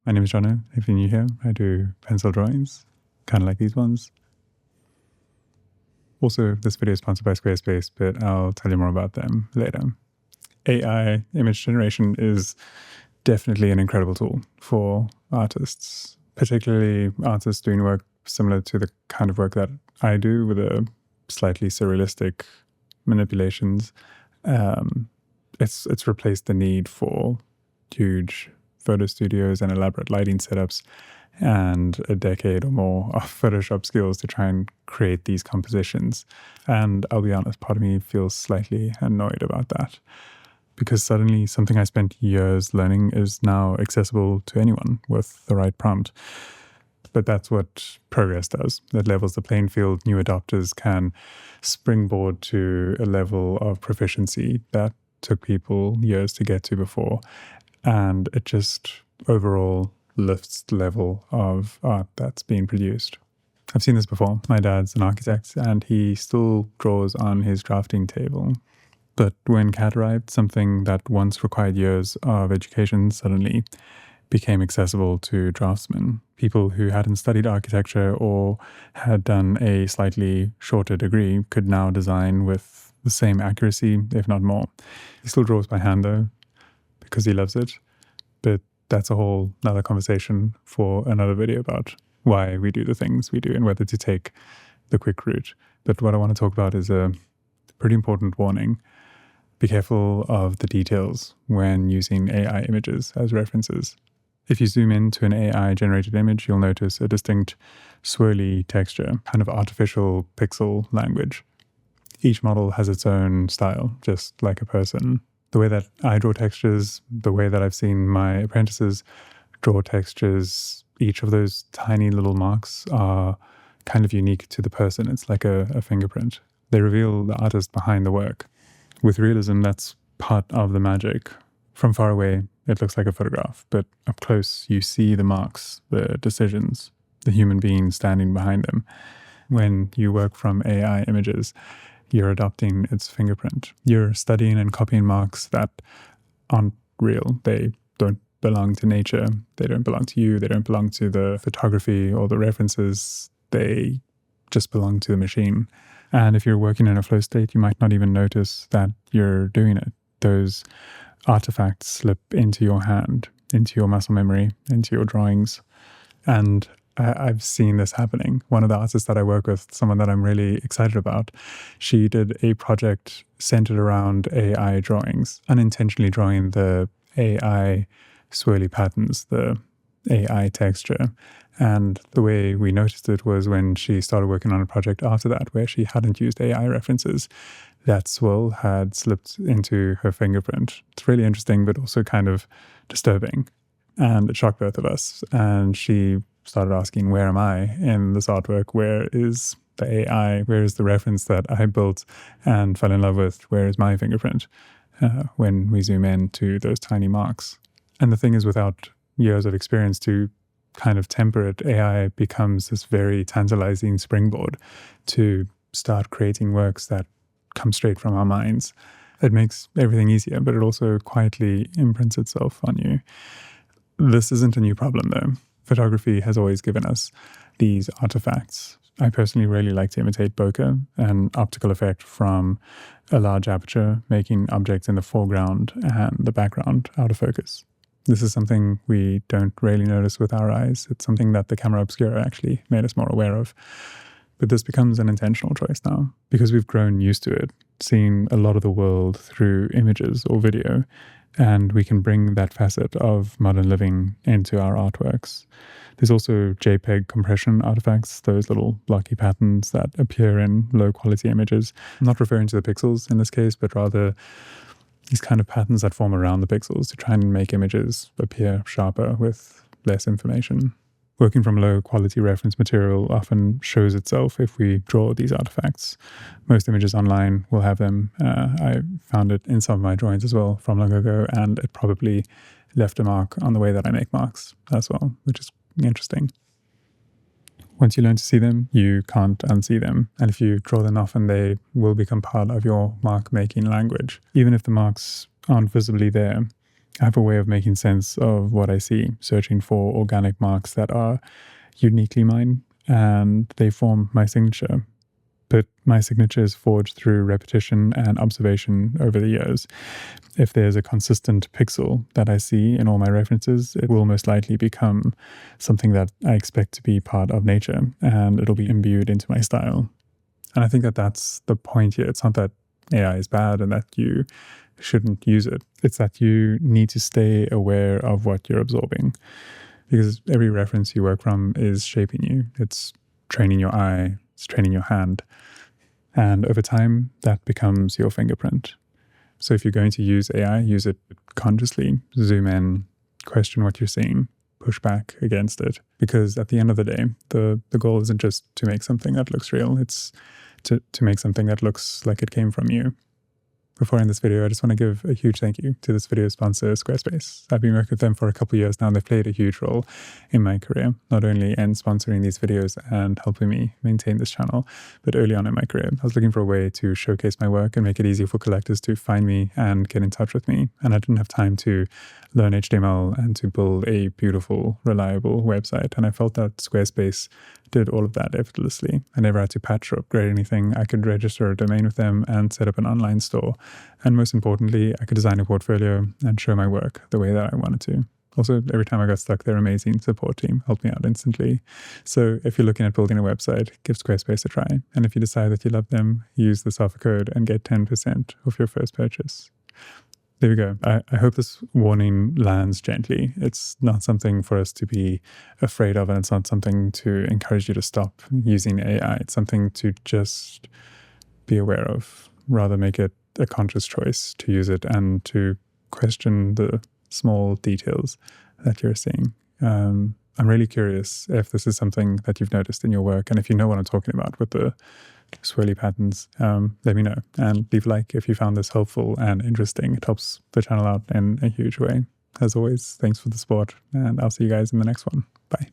My name is Jono. If you're new here, I do pencil drawings, kind of like these ones. Also, this video is sponsored by Squarespace, but I'll tell you more about them later. AI image generation is definitely an incredible tool for artists, particularly artists doing work similar to the kind of work that I do with a slightly surrealistic manipulations. It's replaced the need for huge photo studios and elaborate lighting setups and a decade or more of Photoshop skills to try and create these compositions. And I'll be honest, part of me feels slightly annoyed about that, because suddenly something I spent years learning is now accessible to anyone with the right prompt. But that's what progress does. It levels the playing field. New adopters can springboard to a level of proficiency that took people years to get to before. And it just overall lifts the level of art that's being produced. I've seen this before. My dad's an architect and he still draws on his drafting table. But when CAD arrived, something that once required years of education suddenly became accessible to draftsmen. People who hadn't studied architecture or had done a slightly shorter degree could now design with the same accuracy, if not more. He still draws by hand though, because he loves it. But that's a whole another conversation for another video about why we do the things we do and whether to take the quick route. But what I want to talk about is a pretty important warning. Be careful of the details when using AI images as references. If you zoom into an AI-generated image, you'll notice a distinct swirly texture, kind of artificial pixel language. Each model has its own style, just like a person. The way that I draw textures, the way that I've seen my apprentices draw textures, each of those tiny little marks are kind of unique to the person. It's like a fingerprint. They reveal the artist behind the work. With realism, that's part of the magic. From far away, it looks like a photograph, but up close, you see the marks, the decisions, the human being standing behind them. When you work from AI images, you're adopting its fingerprint. You're studying and copying marks that aren't real. They don't belong to nature. They don't belong to you. They don't belong to the photography or the references. They just belong to the machine. And if you're working in a flow state, you might not even notice that you're doing it. Those artifacts slip into your hand, into your muscle memory, into your drawings. And I've seen this happening. One of the artists that I work with, someone that I'm really excited about, she did a project centered around AI drawings, unintentionally drawing the AI swirly patterns, the AI texture. And the way we noticed it was when she started working on a project after that, where she hadn't used AI references. That swirl had slipped into her fingerprint. It's really interesting, but also kind of disturbing. And it shocked both of us. And she started asking, where am I in this artwork? Where is the AI? Where is the reference that I built and fell in love with? Where is my fingerprint? When we zoom in to those tiny marks. And the thing is, without years of experience to kind of temper it, AI becomes this very tantalizing springboard to start creating works that come straight from our minds. It makes everything easier, but it also quietly imprints itself on you. This isn't a new problem though. Photography has always given us these artifacts. I personally really like to imitate bokeh, an optical effect from a large aperture, making objects in the foreground and the background out of focus. This is something we don't really notice with our eyes. It's something that the camera obscura actually made us more aware of. But this becomes an intentional choice now, because we've grown used to it, seeing a lot of the world through images or video, and we can bring that facet of modern living into our artworks. There's also JPEG compression artifacts, those little blocky patterns that appear in low-quality images. I'm not referring to the pixels in this case, but rather these kind of patterns that form around the pixels to try and make images appear sharper with less information. Working from low-quality reference material often shows itself if we draw these artifacts. Most images online will have them. I found it in some of my drawings as well from long ago, and it probably left a mark on the way that I make marks as well, which is interesting. Once you learn to see them, you can't unsee them. And if you draw them often, they will become part of your mark-making language. Even if the marks aren't visibly there, I have a way of making sense of what I see, searching for organic marks that are uniquely mine, and they form my signature. But my signature is forged through repetition and observation over the years. If there's a consistent pixel that I see in all my references, it will most likely become something that I expect to be part of nature, and it'll be imbued into my style. And I think that that's the point here. It's not that AI is bad and that you shouldn't use it. It's that you need to stay aware of what you're absorbing, because every reference you work from is shaping you. It's training your eye, it's training your hand. And over time, that becomes your fingerprint. So if you're going to use AI, use it consciously, zoom in, question what you're seeing, push back against it. Because at the end of the day, the goal isn't just to make something that looks real, it's to make something that looks like it came from you. Before I end this video, I just want to give a huge thank you to this video sponsor, Squarespace. I've been working with them for a couple of years now, and they've played a huge role in my career, not only in sponsoring these videos and helping me maintain this channel, but early on in my career, I was looking for a way to showcase my work and make it easier for collectors to find me and get in touch with me. And I didn't have time to learn HTML and to build a beautiful, reliable website. And I felt that Squarespace did all of that effortlessly. I never had to patch or upgrade anything. I could register a domain with them and set up an online store. And most importantly, I could design a portfolio and show my work the way that I wanted to. Also, every time I got stuck, their amazing support team helped me out instantly. So if you're looking at building a website, give Squarespace a try. And if you decide that you love them, use this offer code and get 10% off your first purchase. There we go. I hope this warning lands gently. It's not something for us to be afraid of, and it's not something to encourage you to stop using AI. It's something to just be aware of. Rather make it a conscious choice to use it and to question the small details that you're seeing. I'm really curious if this is something that you've noticed in your work, and if you know what I'm talking about with the swirly patterns, let me know, and leave a like if you found this helpful and interesting. It helps the channel out in a huge way. As always, thanks for the support, and I'll see you guys in the next one. Bye.